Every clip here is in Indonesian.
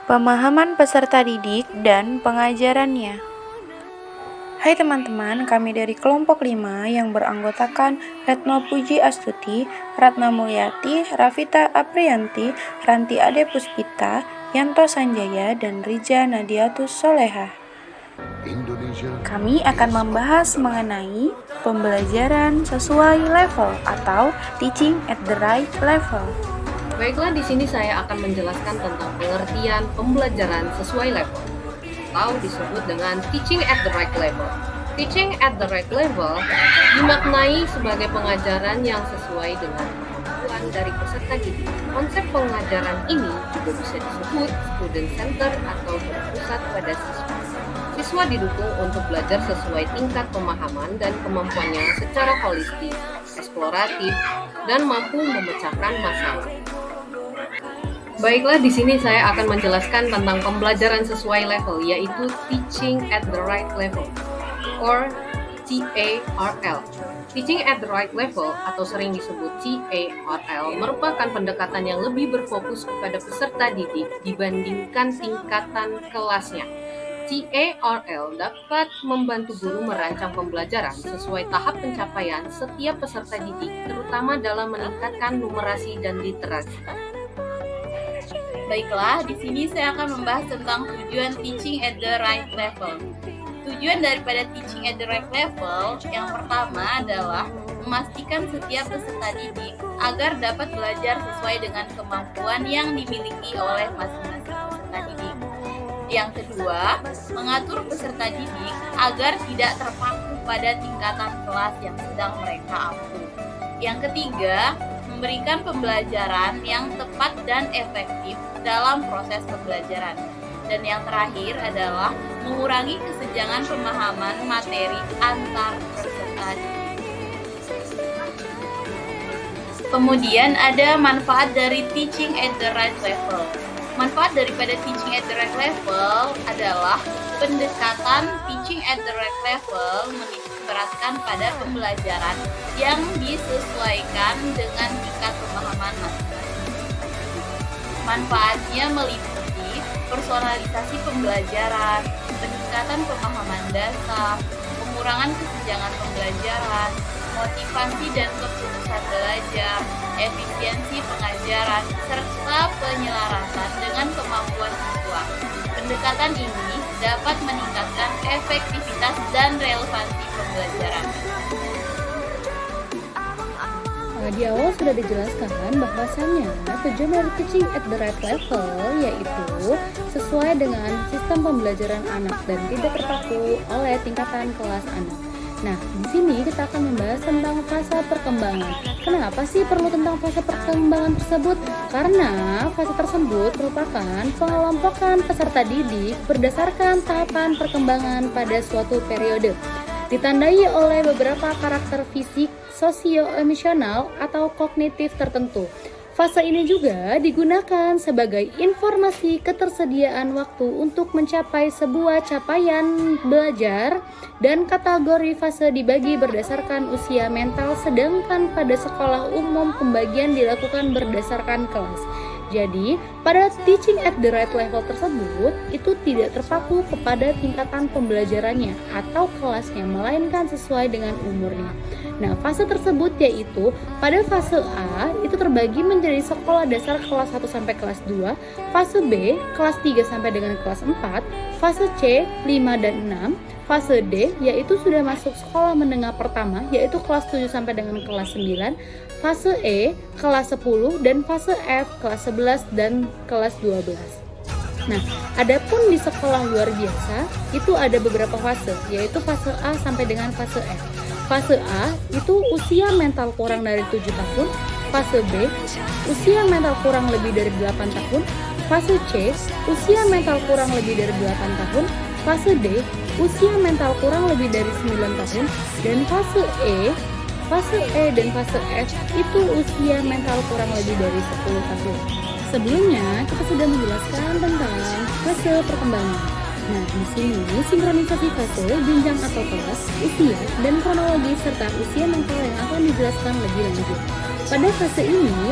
Pemahaman peserta didik dan pengajarannya. Hai teman-teman, kami dari kelompok 5 yang beranggotakan Retno Puji Astuti, Ratna Mulyati, Rafita Apriyanti, Ranti Ade Puspita, Yanto Sanjaya, dan Rija Nadiatus Solehah. Kami akan membahas mengenai pembelajaran sesuai level atau teaching at the right level. Baiklah, di sini saya akan menjelaskan tentang pengertian pembelajaran sesuai level atau disebut dengan teaching at the right level. Teaching at the right level dimaknai sebagai pengajaran yang sesuai dengan kemampuan dari peserta didik. Konsep pengajaran ini juga bisa disebut student center atau berpusat pada siswa. Siswa didukung untuk belajar sesuai tingkat pemahaman dan kemampuannya secara holistik, eksploratif, dan mampu memecahkan masalah. Baiklah, di sini saya akan menjelaskan tentang pembelajaran sesuai level, yaitu teaching at the right level, or TARL. Teaching at the right level, atau sering disebut TARL, merupakan pendekatan yang lebih berfokus kepada peserta didik dibandingkan tingkatan kelasnya. TARL dapat membantu guru merancang pembelajaran sesuai tahap pencapaian setiap peserta didik, terutama dalam meningkatkan numerasi dan literasi. Baiklah, di sini saya akan membahas tentang tujuan teaching at the right level. Tujuan daripada teaching at the right level yang pertama adalah memastikan setiap peserta didik agar dapat belajar sesuai dengan kemampuan yang dimiliki oleh masing-masing peserta didik. Yang kedua, mengatur peserta didik agar tidak terpaku pada tingkatan kelas yang sedang mereka ampu. Yang ketiga, memberikan pembelajaran yang tepat dan efektif dalam proses pembelajaran. Dan yang terakhir adalah mengurangi kesenjangan pemahaman materi antar peserta didik. Kemudian ada manfaat dari teaching at the right level. Manfaat daripada teaching at the right level adalah pendekatan teaching at the right level menitikberatkan pada pembelajaran yang disesuaikan dengan tingkat pemahaman masing-masing. Manfaatnya meliputi personalisasi pembelajaran, peningkatan pemahaman dasar, pengurangan kesenjangan pembelajaran, motivasi dan keputusan belajar, efisiensi pengajaran, serta penyelarasan dengan kemampuan siswa. Pendekatan ini dapat meningkatkan efektivitas dan relevansi pembelajaran. Di awal sudah dijelaskan bahwasannya tujuan dari teaching at the right level yaitu sesuai dengan sistem pembelajaran anak dan tidak terpaku oleh tingkatan kelas anak. Nah, di sini kita akan membahas tentang fase perkembangan. Kenapa sih perlu tentang fase perkembangan tersebut? Karena fase tersebut merupakan pengelompokan peserta didik berdasarkan tahapan perkembangan pada suatu periode. Ditandai oleh beberapa karakter fisik, sosio-emosional, atau kognitif tertentu. Fase ini juga digunakan sebagai informasi ketersediaan waktu untuk mencapai sebuah capaian belajar, dan kategori fase dibagi berdasarkan usia mental, sedangkan pada sekolah umum pembagian dilakukan berdasarkan kelas. Jadi, pada teaching at the right level tersebut, itu tidak terpaku kepada tingkatan pembelajarannya atau kelasnya, melainkan sesuai dengan umurnya. Nah, fase tersebut yaitu pada fase A itu terbagi menjadi sekolah dasar kelas 1 sampai kelas 2, fase B kelas 3 sampai dengan kelas 4, fase C 5 dan 6, fase D yaitu sudah masuk sekolah menengah pertama yaitu kelas 7 sampai dengan kelas 9, fase E kelas 10 dan fase F kelas 11 dan kelas 12. Nah, adapun di sekolah luar biasa itu ada beberapa fase, yaitu fase A sampai dengan fase F. Fase A itu usia mental kurang dari 7 tahun, fase B usia mental kurang lebih dari 8 tahun, fase C usia mental kurang lebih dari 8 tahun, fase D usia mental kurang lebih dari 9 tahun, dan fase E dan fase F itu usia mental kurang lebih dari 10 tahun. Sebelumnya kita sudah menjelaskan tentang fase perkembangan. Nah, di sini sinkronisasi fase, jenjang atau kelas, usia, dan kronologi serta usia mental yang akan dijelaskan lebih lanjut. Pada fase ini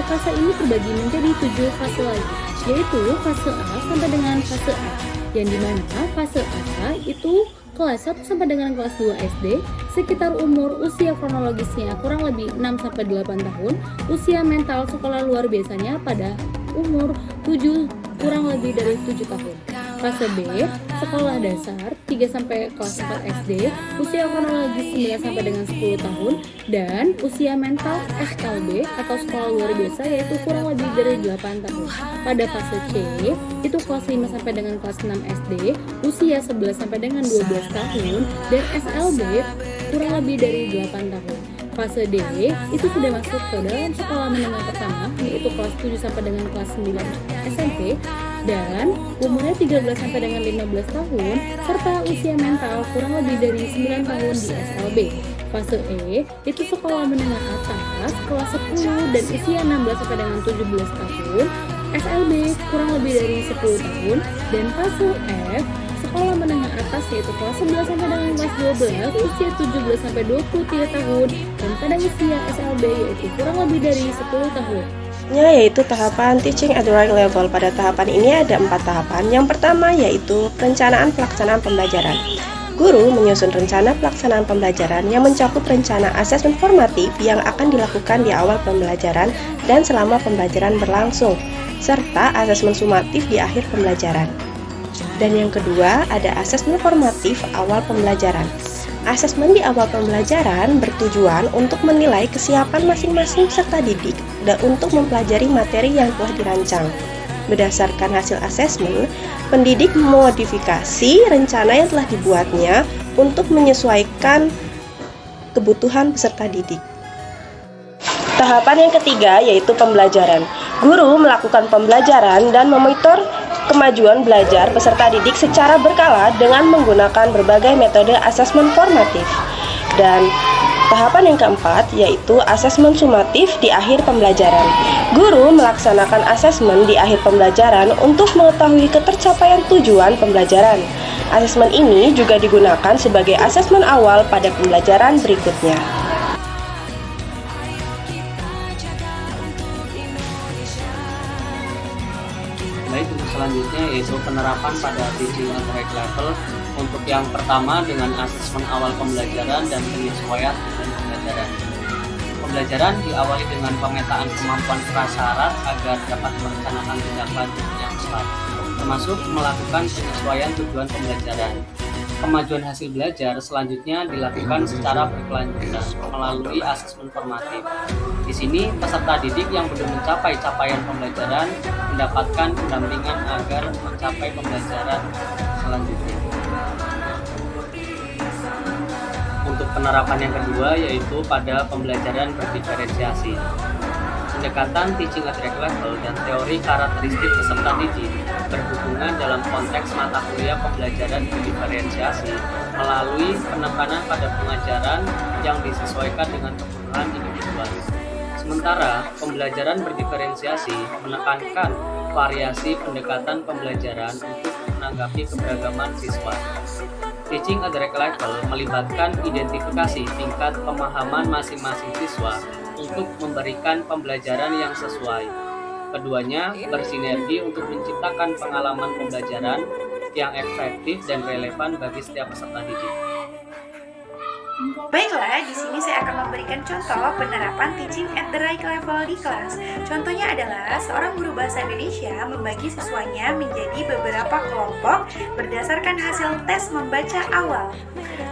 terbagi menjadi 7 fase lagi, yaitu fase A sampai dengan dengan fase A, yang dimana fase A itu kelas 1 sampai dengan kelas 2 SD, sekitar usia kronologisnya kurang lebih 6-8 tahun, usia mental sekolah luar biasanya pada umur 7 kurang lebih dari 7 tahun. Fase B, sekolah dasar 3 sampai kelas 4 SD, usia kronologis 9 sampai dengan 10 tahun, dan usia mental SLB atau sekolah luar biasa yaitu kurang lebih dari 8 tahun. Pada fase C, itu kelas 5 sampai dengan kelas 6 SD, usia 11 sampai dengan 12 tahun, dan SLB kurang lebih dari 8 tahun. Fase D itu sudah masuk ke dalam sekolah menengah pertama, yaitu kelas 7 sampai dengan kelas 9 SMP, dan umurnya 13 sampai dengan 15 tahun, serta usia mental kurang lebih dari 9 tahun di SLB. Fase E itu sekolah menengah atas, kelas 10 dan usia 16 sampai dengan 17 tahun, SLB kurang lebih dari 10 tahun, dan fase F sekolah menengah atas yaitu kelas 11 sampai dengan kelas 12, usia 17 sampai 23 tahun, dan pada usia SLB yaitu kurang lebih dari 10 tahun. Yaitu tahapan Teaching at the Right Level. Pada tahapan ini ada 4 tahapan. Yang pertama yaitu perencanaan pelaksanaan pembelajaran. Guru menyusun rencana pelaksanaan pembelajaran yang mencakup rencana asesmen formatif yang akan dilakukan di awal pembelajaran dan selama pembelajaran berlangsung, serta asesmen sumatif di akhir pembelajaran. Dan yang kedua, ada asesmen formatif awal pembelajaran. Asesmen di awal pembelajaran bertujuan untuk menilai kesiapan masing-masing peserta didik dan untuk mempelajari materi yang telah dirancang. Berdasarkan hasil asesmen, pendidik memodifikasi rencana yang telah dibuatnya untuk menyesuaikan kebutuhan peserta didik. Tahapan yang ketiga yaitu pembelajaran. Guru melakukan pembelajaran dan memonitor kemajuan belajar peserta didik secara berkala dengan menggunakan berbagai metode asesmen formatif. Dan tahapan yang keempat yaitu asesmen sumatif di akhir pembelajaran. Guru melaksanakan asesmen di akhir pembelajaran untuk mengetahui ketercapaian tujuan pembelajaran. Asesmen ini juga digunakan sebagai asesmen awal pada pembelajaran berikutnya. Baik, untuk selanjutnya yaitu penerapan pada Teaching at the Right Level. Untuk yang pertama dengan asesmen awal pembelajaran dan penyesuaian tujuan pembelajaran. Pembelajaran diawali dengan pemetaan kemampuan prasyarat agar dapat merencanakan tindak lanjut yang tepat, termasuk melakukan penyesuaian tujuan pembelajaran. Kemajuan hasil belajar selanjutnya dilakukan secara berkelanjutan melalui asesmen formatif. Di sini, peserta didik yang belum mencapai capaian pembelajaran mendapatkan pendampingan agar mencapai pembelajaran selanjutnya. Untuk penerapan yang kedua yaitu pada pembelajaran berdiferensiasi. Pendekatan Teaching at the Right Level dan teori karakteristik peserta didik berhubungan dalam konteks mata kuliah pembelajaran berdiferensiasi melalui penekanan pada pengajaran yang disesuaikan dengan kebutuhan individual. Sementara pembelajaran berdiferensiasi menekankan variasi pendekatan pembelajaran untuk menanggapi keberagaman siswa. Teaching at the Right Level melibatkan identifikasi tingkat pemahaman masing-masing siswa untuk memberikan pembelajaran yang sesuai. Keduanya bersinergi untuk menciptakan pengalaman pembelajaran yang efektif dan relevan bagi setiap peserta didik. Baiklah, di sini saya akan memberikan contoh penerapan Teaching at the Right Level di kelas. Contohnya adalah seorang guru bahasa Indonesia membagi siswanya menjadi beberapa kelompok berdasarkan hasil tes membaca awal.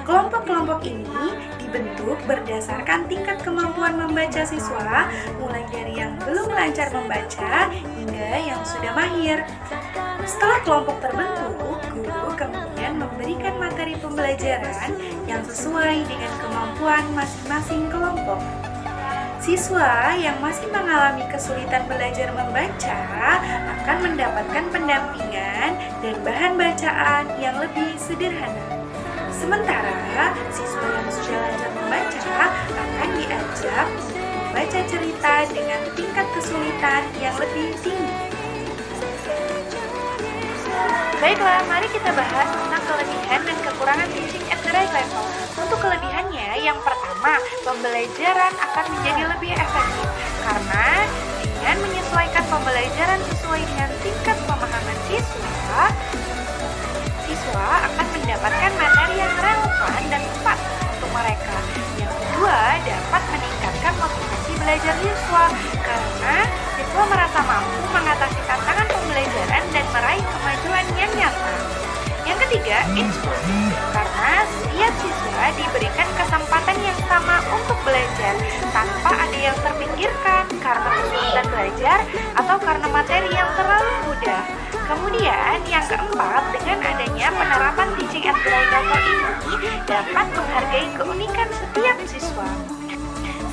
Kelompok-kelompok ini dibentuk berdasarkan tingkat kemampuan membaca siswa, mulai dari yang belum lancar membaca hingga yang sudah mahir. Setelah kelompok terbentuk, guru kemudian memberikan materi pembelajaran yang sesuai dengan kemampuan masing-masing kelompok. Siswa yang masih mengalami kesulitan belajar membaca akan mendapatkan pendampingan dan bahan bacaan yang lebih sederhana. Sementara siswa yang sudah lancar membaca akan diajak membaca cerita dengan tingkat kesulitan yang lebih tinggi. Baiklah, mari kita bahas tentang kelebihan dan kekurangan Teaching at the Right Level. Untuk kelebihannya, yang pertama, pembelajaran akan menjadi lebih efektif karena dengan menyesuaikan pembelajaran sesuai dengan tingkat pemahaman siswa, belajar siswa karena siswa merasa mampu mengatasi tantangan pembelajaran dan meraih kemajuan yang nyata. Yang ketiga, inklusif, karena setiap siswa diberikan kesempatan yang sama untuk belajar tanpa ada yang terpinggirkan karena kesulitan belajar atau karena materi yang terlalu mudah. Kemudian yang keempat, dengan adanya penerapan teaching at the right level ini dapat menghargai keunikan setiap siswa.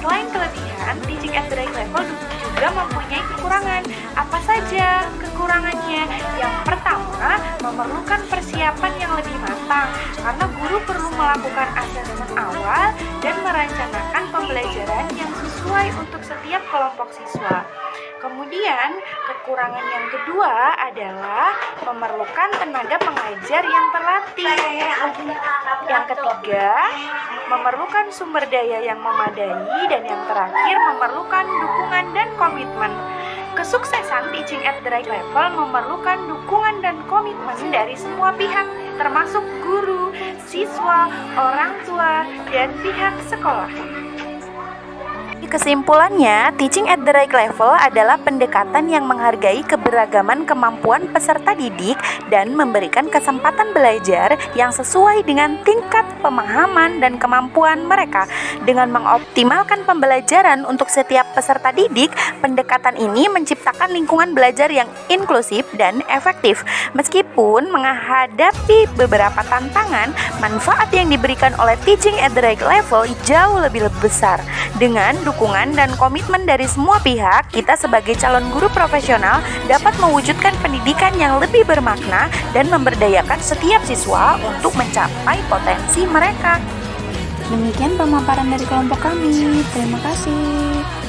Selain kelebihan, teaching at the right level juga mempunyai kekurangan. Apa saja kekurangannya? Yang pertama, memerlukan persiapan yang lebih matang karena guru perlu melakukan asesmen awal dan merencanakan pembelajaran yang sesuai untuk setiap kelompok siswa. Kemudian, kekurangan yang kedua adalah memerlukan tenaga pengajar yang terlatih. Yang ketiga, memerlukan sumber daya yang memadai, dan yang terakhir memerlukan dukungan dan komitmen. Kesuksesan teaching at the right level memerlukan dukungan dan komitmen dari semua pihak, termasuk guru, siswa, orang tua, dan pihak sekolah. Kesimpulannya, teaching at the right level adalah pendekatan yang menghargai keberagaman kemampuan peserta didik dan memberikan kesempatan belajar yang sesuai dengan tingkat pemahaman dan kemampuan mereka. Dengan mengoptimalkan pembelajaran untuk setiap peserta didik, pendekatan ini menciptakan lingkungan belajar yang inklusif dan efektif. Meskipun menghadapi beberapa tantangan, manfaat yang diberikan oleh teaching at the right level jauh lebih besar. Dengan dukungan dan komitmen dari semua pihak, kita sebagai calon guru profesional dapat mewujudkan pendidikan yang lebih bermakna dan memberdayakan setiap siswa untuk mencapai potensi mereka. Demikian pemaparan dari kelompok kami. Terima kasih.